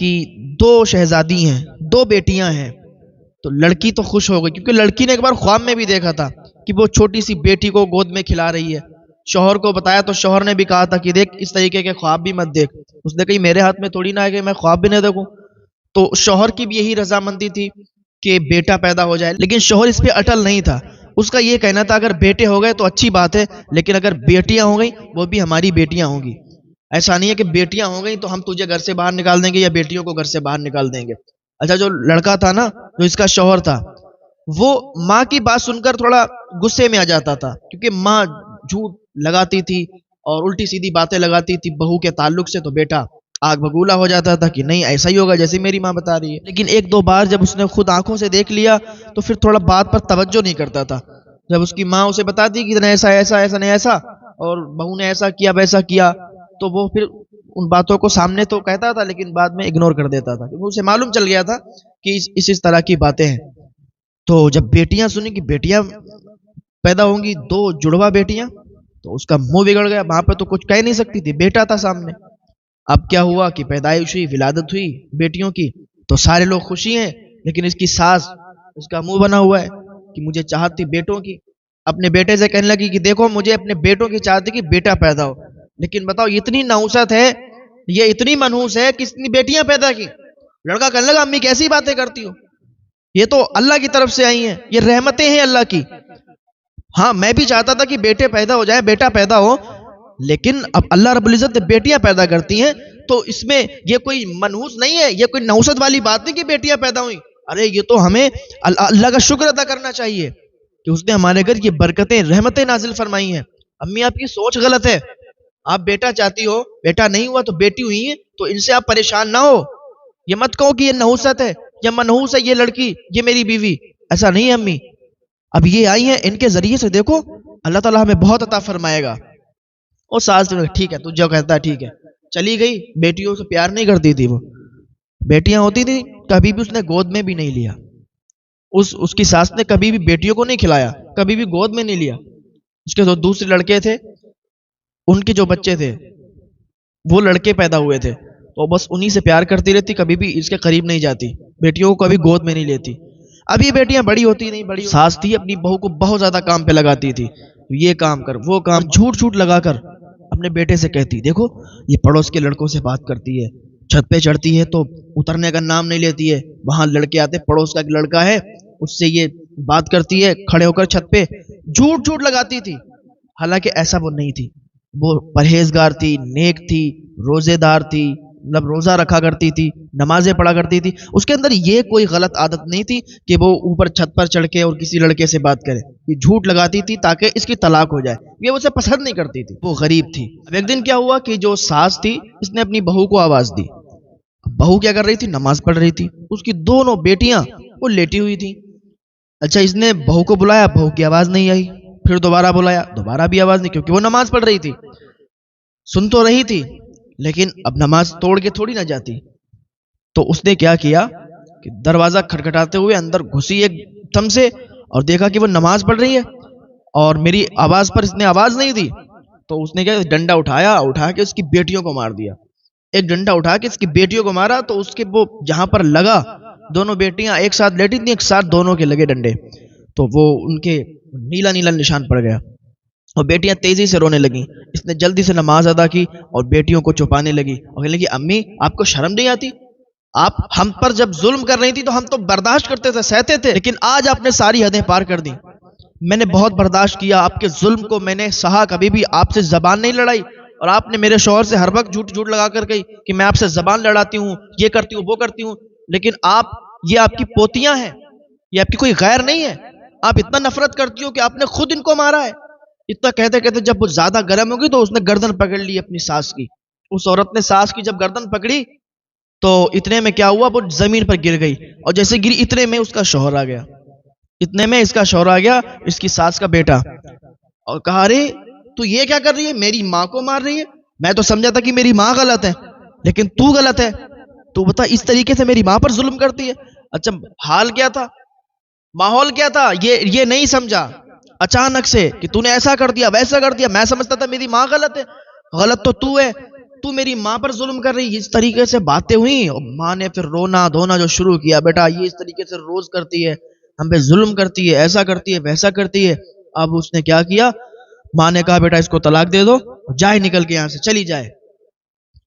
کہ دو شہزادی ہیں، دو بیٹیاں ہیں. تو لڑکی تو خوش ہو گئی کیونکہ لڑکی نے ایک بار خواب میں بھی دیکھا تھا کہ وہ چھوٹی سی بیٹی کو گود میں کھلا رہی ہے. شوہر کو بتایا تو شوہر نے بھی کہا تھا کہ دیکھ اس طریقے کے خواب بھی مت دیکھ. اس نے کہی میرے ہاتھ میں تھوڑی نہ ہے کہ میں خواب بھی نہ دیکھوں. تو شوہر کی بھی یہی رضامندی تھی کہ بیٹا پیدا ہو جائے، لیکن شوہر اس پہ اٹل نہیں تھا. اس کا یہ کہنا تھا اگر بیٹے ہو گئے تو اچھی بات ہے، لیکن اگر بیٹیاں ہو گئیں وہ بھی ہماری بیٹیاں ہوں گی. ایسا نہیں ہے کہ بیٹیاں ہو گئیں تو ہم تجھے گھر سے باہر نکال دیں گے یا بیٹیوں کو گھر سے باہر نکال دیں گے. اچھا جو لڑکا تھا نا، جو اس کا شوہر تھا، وہ ماں کی بات سن کر تھوڑا غصے میں آ جاتا تھا کیونکہ ماں جھوٹ لگاتی تھی اور الٹی سیدھی باتیں لگاتی تھی بہو کے تعلق سے. تو بیٹا آگ بگولا ہو جاتا تھا کہ نہیں ایسا ہی ہوگا جیسے میری ماں بتا رہی ہے. لیکن ایک دو بار جب اس نے خود آنکھوں سے دیکھ لیا تو پھر تھوڑا بات پر توجہ نہیں کرتا تھا. جب اس کی ماں اسے بتاتی کہ ایسا ایسا ایسا نہیں ایسا اور بہو نے ایسا کیا ویسا کیا، تو وہ پھر ان باتوں کو سامنے تو کہتا تھا لیکن بعد میں اگنور کر دیتا تھا کیونکہ اسے معلوم چل گیا تھا کہ اس طرح کی باتیں ہیں. تو جب بیٹیاں سنی کہ بیٹیاں پیدا ہوں گی، دو جڑوا بیٹیاں، تو اس کا منہ بگڑ گیا. وہاں پہ تو کچھ کہہ نہیں سکتی تھی، بیٹا تھا سامنے. اب کیا ہوا کہ پیدائش ہوئی، ولادت ہوئی بیٹیوں کی، تو سارے لوگ خوشی ہیں، لیکن اس کی ساس، اس کا منہ بنا ہوا ہے کہ مجھے چاہت تھی بیٹوں کی. اپنے بیٹے سے کہنے لگی کہ دیکھو مجھے اپنے بیٹوں کی چاہت تھی کہ بیٹا پیدا ہو، لیکن بتاؤ اتنی نحوست ہے، یہ اتنی منحوس ہے کہ اتنی بیٹیاں پیدا کی. لڑکا کہنے لگا امی کیسی باتیں کرتی ہو، یہ تو اللہ کی طرف سے آئی ہیں، یہ رحمتیں ہیں اللہ کی. ہاں میں بھی چاہتا تھا کہ بیٹے پیدا ہو جائے، بیٹا پیدا ہو، لیکن اب اللہ رب العزت نے بیٹیاں پیدا کرتی ہیں تو اس میں یہ کوئی منحوس نہیں ہے، یہ کوئی نوست والی بات نہیں کہ بیٹیاں پیدا ہوئیں. ارے یہ تو ہمیں اللہ کا شکر ادا کرنا چاہیے کہ اس نے ہمارے گھر یہ برکتیں رحمتیں نازل فرمائی ہیں. امی آپ کی سوچ غلط ہے، آپ بیٹا چاہتی ہو، بیٹا نہیں ہوا تو بیٹی ہوئی ہیں تو ان سے آپ پریشان نہ ہو. یہ مت کہو کہ یہ نحوست ہے یا منحوس ہے یہ لڑکی، یہ میری بیوی، ایسا نہیں ہے امی. اب یہ آئی ہیں، ان کے ذریعے سے دیکھو اللہ تعالیٰ ہمیں بہت عطا فرمائے گا. اور ساس نے ٹھیک ہے تو جو کہتا ہے ٹھیک ہے، چلی گئی. بیٹیوں سے پیار نہیں کرتی تھی وہ، بیٹیاں ہوتی تھی کبھی بھی اس نے گود میں بھی نہیں لیا. اس کی ساس نے کبھی بھی بیٹیوں کو نہیں کھلایا، کبھی بھی گود میں نہیں لیا. اس کے جو دوسرے لڑکے تھے ان کے جو بچے تھے وہ لڑکے پیدا ہوئے تھے تو بس انہی سے پیار کرتی رہتی، کبھی بھی اس کے قریب نہیں جاتی، بیٹیوں کو کبھی گود میں نہیں لیتی. اب یہ بیٹیاں بڑی ہوتی نہیں، بڑی ساس تھی اپنی بہو کو بہت زیادہ کام پہ لگاتی تھی، یہ کام کر وہ کام، جھوٹ لگا کر اپنے بیٹے سے کہتی دیکھو یہ پڑوس کے لڑکوں سے بات کرتی ہے، چھت پہ چڑھتی ہے تو اترنے کا نام نہیں لیتی ہے، وہاں لڑکے آتے، پڑوس کا ایک لڑکا ہے اس سے یہ بات کرتی ہے کھڑے ہو کر چھت پہ، جھوٹ لگاتی تھی. حالانکہ ایسا وہ نہیں تھی، وہ پرہیزگار تھی، نیک تھی، روزے دار تھی، مطلب روزہ رکھا کرتی تھی، نمازیں پڑھا کرتی تھی. اس کے اندر یہ کوئی غلط عادت نہیں تھی کہ وہ اوپر چھت پر چڑھ کے اور کسی لڑکے سے بات کرے. یہ جھوٹ لگاتی تھی تاکہ اس کی طلاق ہو جائے، یہ اسے پسند نہیں کرتی تھی، وہ غریب تھی. اب ایک دن کیا ہوا کہ جو ساس تھی اس نے اپنی بہو کو آواز دی. بہو کیا کر رہی تھی؟ نماز پڑھ رہی تھی. اس کی دونوں بیٹیاں وہ لیٹی ہوئی تھی. اچھا اس نے بہو کو بلایا، بہو کی آواز نہیں آئی. پھر دوبارہ بلایا، دوبارہ بھی آواز نہیں، کیونکہ وہ نماز پڑھ رہی تھی. سن تو رہی تھی لیکن اب نماز توڑ کے تھوڑی نہ جاتی. تو اس نے کیا کیا کہ دروازہ کھٹکھٹاتے ہوئے اندر گھسی ایک دم سے اور دیکھا کہ وہ نماز پڑھ رہی ہے اور میری آواز پر اس نے آواز نہیں دی. تو اس نے کیا ڈنڈا اٹھا کے اس کی بیٹیوں کو مار دیا. ایک ڈنڈا اٹھا کے اس کی بیٹیوں کو مارا تو اس کے وہ جہاں پر لگا، دونوں بیٹیاں ایک ساتھ لیٹی تھیں، ایک ساتھ دونوں کے لگے ڈنڈے، تو وہ ان کے نیلا نیلا نشان پڑ گیا اور بیٹیاں تیزی سے رونے لگیں. اس نے جلدی سے نماز ادا کی اور بیٹیوں کو چھپانے لگی اور کہنے لگی امی آپ کو شرم نہیں آتی؟ آپ ہم پر جب ظلم کر رہی تھی تو ہم تو برداشت کرتے تھے، سہتے تھے، لیکن آج آپ نے ساری حدیں پار کر دی. میں نے بہت برداشت کیا آپ کے ظلم کو، میں نے سہا، کبھی بھی آپ سے زبان نہیں لڑائی. اور آپ نے میرے شوہر سے ہر وقت جھوٹ لگا کر گئی کہ میں آپ سے زبان لڑاتی ہوں، یہ کرتی ہوں وہ کرتی ہوں، لیکن یہ آپ کی پوتیاں ہیں، یہ آپ کی کوئی غیر نہیں ہے. آپ اتنا نفرت کرتی ہو کہ آپ نے خود ان کو مارا ہے. اتنا کہتے کہتے جب وہ زیادہ گرم ہوگی تو اس نے گردن پکڑ لی اپنی ساس کی. اس عورت نے ساس کی جب گردن پکڑی تو اتنے میں کیا ہوا، وہ زمین پر گر گئی اور جیسے گری اتنے میں اس کا شوہر آ گیا. اتنے میں اس کا شوہر آ گیا، اس کی ساس کا بیٹا، اور کہا ارے تو یہ کیا کر رہی ہے، میری ماں کو مار رہی ہے؟ میں تو سمجھا تھا کہ میری ماں غلط ہے لیکن تو غلط ہے، تو بتا اس طریقے سے میری ماں پر ظلم کرتی ہے. اچھا حال کیا تھا، ماحول کیا تھا، یہ نہیں سمجھا اچانک سے کہ تو نے ایسا کر دیا ویسا کر دیا. میں سمجھتا تھا میری ماں غلط ہے، غلط تو ہے. تو میری ماں پر ظلم کر رہی. اس طریقے سے باتیں ہوئی اور ماں نے پھر رونا دھونا جو شروع کیا, بیٹا یہ اس طریقے سے روز کرتی ہے, ہم پہ ظلم کرتی ہے, ایسا کرتی ہے ویسا کرتی ہے. اب اس نے کیا کیا, ماں نے کہا بیٹا اس کو طلاق دے دو, جائے نکل کے یہاں سے, چلی جائے.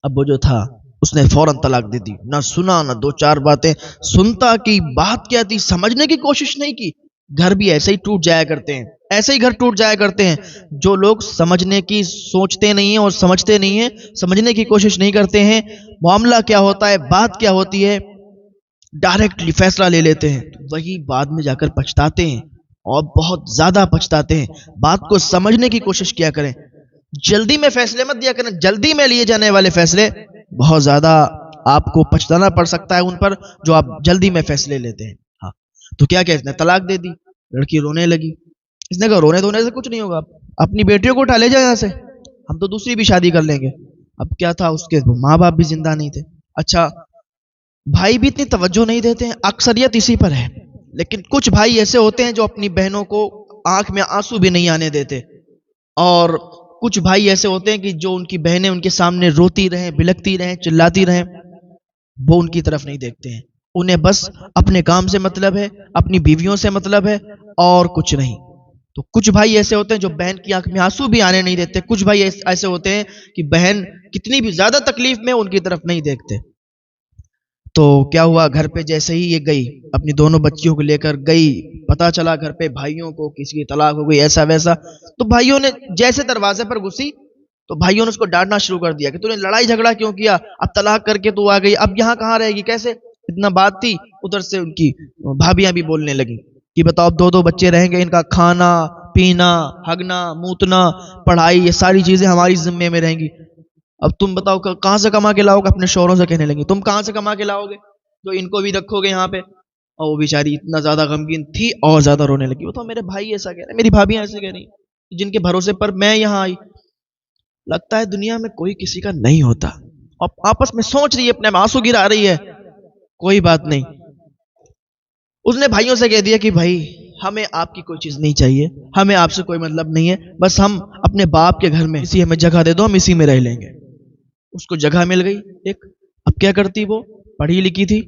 اب وہ جو تھا اس نے فوراً طلاق دے دی, نہ سنا نہ دو چار باتیں سنتا کہ بات کیا تھی, سمجھنے کی کوشش نہیں کی. گھر بھی ایسے ہی ٹوٹ جایا کرتے ہیں, ایسے ہی گھر ٹوٹ جایا کرتے ہیں جو لوگ سمجھنے کی سوچتے نہیں ہیں اور سمجھتے نہیں ہیں, سمجھنے کی کوشش نہیں کرتے ہیں. معاملہ کیا ہوتا ہے, بات کیا ہوتی ہے, ڈائریکٹلی فیصلہ لے لیتے ہیں, وہی بعد میں جا کر پچھتاتے ہیں اور بہت زیادہ پچھتاتے ہیں. بات کو سمجھنے کی کوشش کیا کریں, جلدی میں فیصلے مت دیا کریں. جلدی میں لیے جانے والے فیصلے بہت زیادہ آپ کو پچھتانا پڑ سکتا ہے ان پر جو آپ جلدی میں فیصلے لیتے ہیں. ہاں تو کیا اس نے طلاق دے دی, لڑکی رونے لگی. اس نے کہا رونے دھونے سے کچھ نہیں ہوگا, اپنی بیٹیوں کو اٹھا لے جائے یہاں سے, ہم تو دوسری بھی شادی کر لیں گے. اب کیا تھا, اس کے ماں باپ بھی زندہ نہیں تھے. اچھا بھائی بھی اتنی توجہ نہیں دیتے ہیں, اکثریت اسی پر ہے. لیکن کچھ بھائی ایسے ہوتے ہیں جو اپنی بہنوں کو آنکھ میں آنسو بھی نہیں آنے دیتے, اور کچھ بھائی ایسے ہوتے ہیں کہ جو ان کی بہنیں ان کے سامنے روتی رہیں, بلکتی رہیں, چلاتی رہیں, وہ ان کی طرف نہیں دیکھتے ہیں. انہیں بس اپنے کام سے مطلب ہے, اپنی بیویوں سے مطلب ہے, اور کچھ نہیں. تو کچھ بھائی ایسے ہوتے ہیں جو بہن کی آنکھ میں آنسو بھی آنے نہیں دیتے. کچھ بھائی ایسے ہوتے ہیں کہ بہن کتنی بھی زیادہ تکلیف میں ان کی طرف نہیں دیکھتے. تو کیا ہوا, گھر پہ جیسے ہی یہ گئی اپنی دونوں بچیوں کو لے کر گئی, پتا چلا گھر پہ بھائیوں کو کسی کی طلاق ہو گئی, ایسا ویسا. تو بھائیوں نے جیسے دروازے پر گھسی تو بھائیوں نے اس کو ڈانٹنا شروع کر دیا کہ تو نے لڑائی جھگڑا کیوں کیا, اب طلاق کر کے تو آ گئی, اب یہاں کہاں رہے گی, کیسے. اتنا بات تھی. ادھر سے ان کی بھابیاں بھی بولنے لگی کہ بتاؤ اب دو بچے رہیں گے, ان کا کھانا پینا, ہگنا موتنا, پڑھائی, یہ ساری چیزیں ہماری ذمے میں رہیں گی. اب تم بتاؤ کہاں سے کما کے لاؤ گے. اپنے شوہروں سے کہنے لگی تم کہاں سے کما کے لاؤ گے, تو ان کو بھی رکھو گے یہاں پہ. اور وہ بیچاری اتنا زیادہ غمگین تھی اور زیادہ رونے لگی. وہ تو میرے بھائی ایسا کہہ رہے, میری بھابیاں ایسے کہہ رہی, جن کے بھروسے پر میں یہاں آئی. لگتا ہے دنیا میں کوئی کسی کا نہیں ہوتا. اور آپس میں سوچ رہی ہے, اپنے آنسو گرا رہی ہے, کوئی بات نہیں. اس نے بھائیوں سے کہہ دیا کہ بھائی ہمیں آپ کی کوئی چیز نہیں چاہیے, ہمیں آپ سے کوئی مطلب نہیں ہے, بس ہم اپنے باپ کے گھر میں اسی ہمیں جگہ دے دو, ہم اسی میں رہ لیں گے. اس کو جگہ مل گئی ایک. اب کیا کرتی, وہ پڑھی لکھی تھی,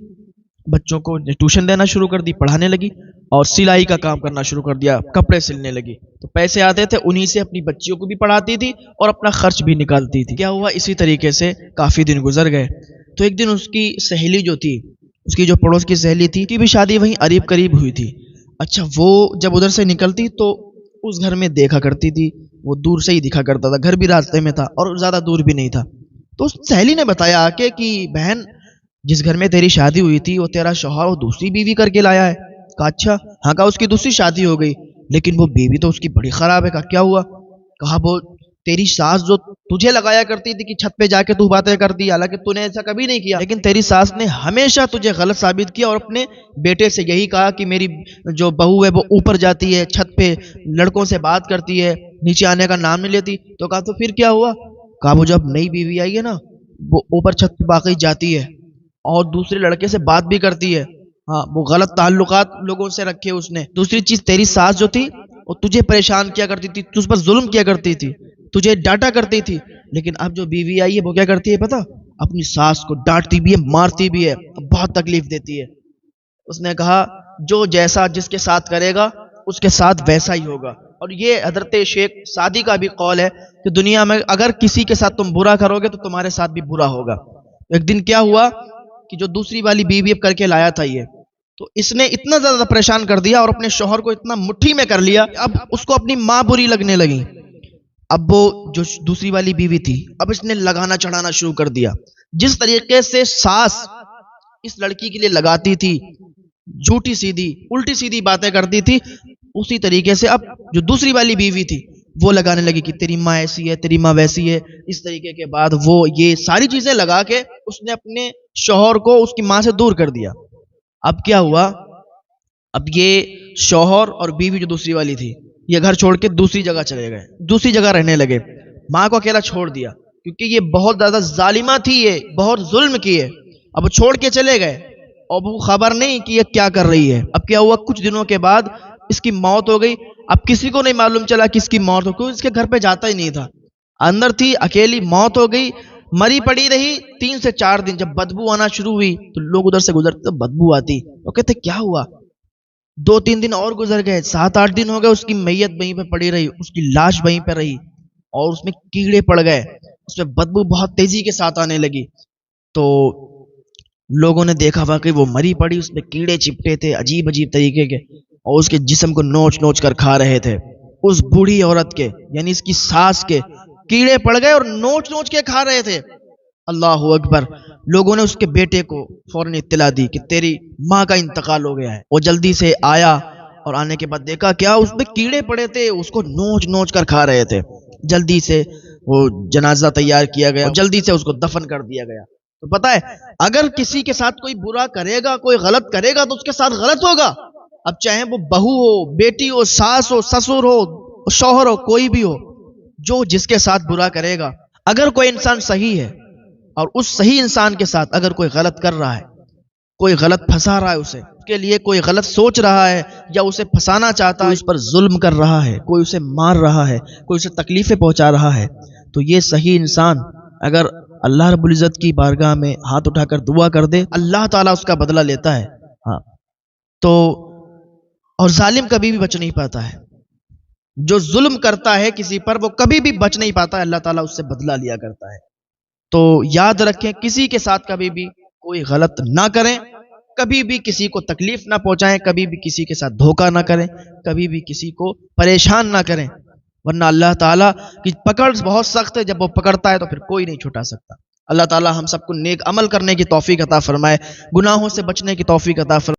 بچوں کو ٹیوشن دینا شروع کر دی, پڑھانے لگی, اور سلائی کا کام کرنا شروع کر دیا, کپڑے سلنے لگی. تو پیسے آتے تھے, انہی سے اپنی بچیوں کو بھی پڑھاتی تھی اور اپنا خرچ بھی نکالتی تھی. کیا ہوا, اسی طریقے سے کافی دن گزر گئے. تو ایک دن اس کی سہیلی جو تھی, اس کی جو پڑوس کی سہیلی تھی, کی بھی شادی وہیں قریب قریب ہوئی تھی. اچھا وہ جب ادھر سے نکلتی تو اس گھر میں دیکھا کرتی تھی, وہ دور سے ہی دکھا کرتا تھا, گھر بھی راستے میں تھا اور زیادہ دور بھی نہیں تھا. تو اس سہیلی نے بتایا آ کے کہ بہن جس گھر میں تیری شادی ہوئی تھی وہ تیرا شوہر وہ دوسری بیوی کر کے لایا ہے. کہا اچھا, ہاں. کہا اس کی دوسری شادی ہو گئی, لیکن وہ بیوی تو اس کی بڑی خراب ہے. کہا کیا ہوا. کہا وہ تیری ساس جو تجھے لگایا کرتی تھی کہ چھت پہ جا کے تو باتیں کرتی, حالانکہ تو نے ایسا کبھی نہیں کیا, لیکن تیری ساس نے ہمیشہ تجھے غلط ثابت کیا اور اپنے بیٹے سے یہی کہا کہ میری جو بہو ہے وہ اوپر جاتی ہے, چھت پہ لڑکوں سے بات کرتی ہے, نیچے آنے کا نام نہیں لیتی. تو کہا تو پھر کیا ہوا. کہا وہ جب نئی بیوی آئی ہے نا, وہ اوپر چھت پہ باقی جاتی ہے اور دوسرے لڑکے سے بات بھی کرتی ہے. ہاں, وہ غلط تعلقات لوگوں سے رکھے اس نے. دوسری چیز, تیری ساس جو تھی وہ تجھے پریشان کیا کرتی تھی, تجھ پر ظلم کیا کرتی تھی, تجھے ڈانٹا کرتی تھی. لیکن اب جو بیوی آئی ہے وہ کیا کرتی ہے پتا, اپنی ساس کو ڈانٹتی بھی ہے, مارتی بھی ہے, بہت تکلیف دیتی ہے. اس نے کہا جو جیسا جس کے ساتھ کرے گا اس کے ساتھ ویسا ہی ہوگا. اور یہ حضرت شیخ سعدی کا بھی قول ہے کہ دنیا میں اگر کسی کے ساتھ تم برا کرو گے تو تمہارے ساتھ بھی برا ہوگا. ایک دن کیا ہوا کہ جو دوسری والی بیوی اب کر کے لایا تھا یہ, تو اس نے اتنا زیادہ پریشان کر دیا اور اپنے شوہر کو اتنا مٹھی میں کر لیا, اب اس کو اپنی ماں بری لگنے لگی. اب وہ جو دوسری والی بیوی تھی, اب اس نے لگانا چڑھانا شروع کر دیا. جس طریقے سے ساس اس لڑکی کے لیے لگاتی تھی, جھوٹی سیدھی الٹی سیدھی باتیں کرتی تھی, اسی طریقے سے اب جو دوسری والی بیوی تھی وہ لگانے لگی کہ تیری ماں ایسی ہے, تیری ماں ویسی ہے. اس طریقے کے بعد وہ یہ ساری چیزیں لگا کے اس نے اپنے شوہر کو اس کی ماں سے دور کر دیا. اب کیا ہوا, اب یہ شوہر اور بیوی جو دوسری والی تھی یہ گھر چھوڑ کے دوسری جگہ چلے گئے, دوسری جگہ رہنے لگے. ماں کو اکیلا چھوڑ دیا کیونکہ یہ بہت زیادہ ظالمہ تھی, یہ بہت ظلم کی ہے. اب وہ چھوڑ کے چلے گئے اور وہ خبر نہیں کہ یہ کیا کر رہی ہے. اب کیا ہوا, کچھ دنوں کے بعد اس کی موت ہو گئی. اب کسی کو نہیں معلوم چلا کس کی موت ہو, کیوں اس کے گھر پہ جاتا ہی نہیں تھا, اندر تھی اکیلی, موت ہو گئی. مری پڑی رہی 3 سے 4 دن. جب بدبو آنا شروع ہوئی تو لوگ ادھر سے گزرتے تو بدبو آتی. وہ کہتے کیا ہوا؟ 2-3 دن اور گزر گئے, 7-8 دن ہو گئے, اس کی میت وہیں پہ پڑی رہی, اس کی لاش وہیں پہ رہی, اور اس میں کیڑے پڑ گئے, اس میں بدبو بہت تیزی کے ساتھ آنے لگی. تو لوگوں نے دیکھا واقعی وہ مری پڑی, اس میں کیڑے چپٹے تھے عجیب عجیب طریقے کے, اور اس کے جسم کو نوچ نوچ کر کھا رہے تھے. اس بوڑھی عورت کے یعنی اس کی ساس کے کیڑے پڑ گئے اور نوچ نوچ کے کھا رہے تھے. اللہ اکبر. لوگوں نے اس کے بیٹے کو فوراً اطلاع دی کہ تیری ماں کا انتقال ہو گیا ہے. وہ جلدی سے آیا اور آنے کے بعد دیکھا کیا اس میں کیڑے پڑے تھے, اس کو نوچ نوچ کر کھا رہے تھے. جلدی سے وہ جنازہ تیار کیا گیا اور جلدی سے اس کو دفن کر دیا گیا. تو پتہ ہے اگر کسی کے ساتھ کوئی برا کرے گا, کوئی غلط کرے گا تو اس کے ساتھ غلط ہوگا. اب چاہے وہ بہو ہو, بیٹی ہو, ساس ہو, سسر ہو, شوہر ہو, کوئی بھی ہو, جو جس کے ساتھ برا کرے گا, اگر کوئی انسان صحیح ہے اور اس صحیح انسان کے ساتھ اگر کوئی غلط کر رہا ہے, کوئی غلط پھنسا رہا ہے, اسے اس کے لیے کوئی غلط سوچ رہا ہے یا اسے پھنسانا چاہتا ہے, اس پر ظلم کر رہا ہے, کوئی اسے مار رہا ہے, کوئی اسے تکلیفیں پہنچا رہا ہے, تو یہ صحیح انسان اگر اللہ رب العزت کی بارگاہ میں ہاتھ اٹھا کر دعا کر دے, اللہ تعالیٰ اس کا بدلہ لیتا ہے. ہاں تو اور ظالم کبھی بھی بچ نہیں پاتا ہے. جو ظلم کرتا ہے کسی پر وہ کبھی بھی بچ نہیں پاتا ہے, اللہ تعالیٰ اس سے بدلہ لیا کرتا ہے. تو یاد رکھیں کسی کے ساتھ کبھی بھی کوئی غلط نہ کریں, کبھی بھی کسی کو تکلیف نہ پہنچائیں, کبھی بھی کسی کے ساتھ دھوکہ نہ کریں, کبھی بھی کسی کو پریشان نہ کریں, ورنہ اللہ تعالیٰ کی پکڑ بہت سخت ہے. جب وہ پکڑتا ہے تو پھر کوئی نہیں چھوٹا سکتا. اللہ تعالیٰ ہم سب کو نیک عمل کرنے کی توفیق عطا فرمائے, گناہوں سے بچنے کی توفیق عطا فرمائے.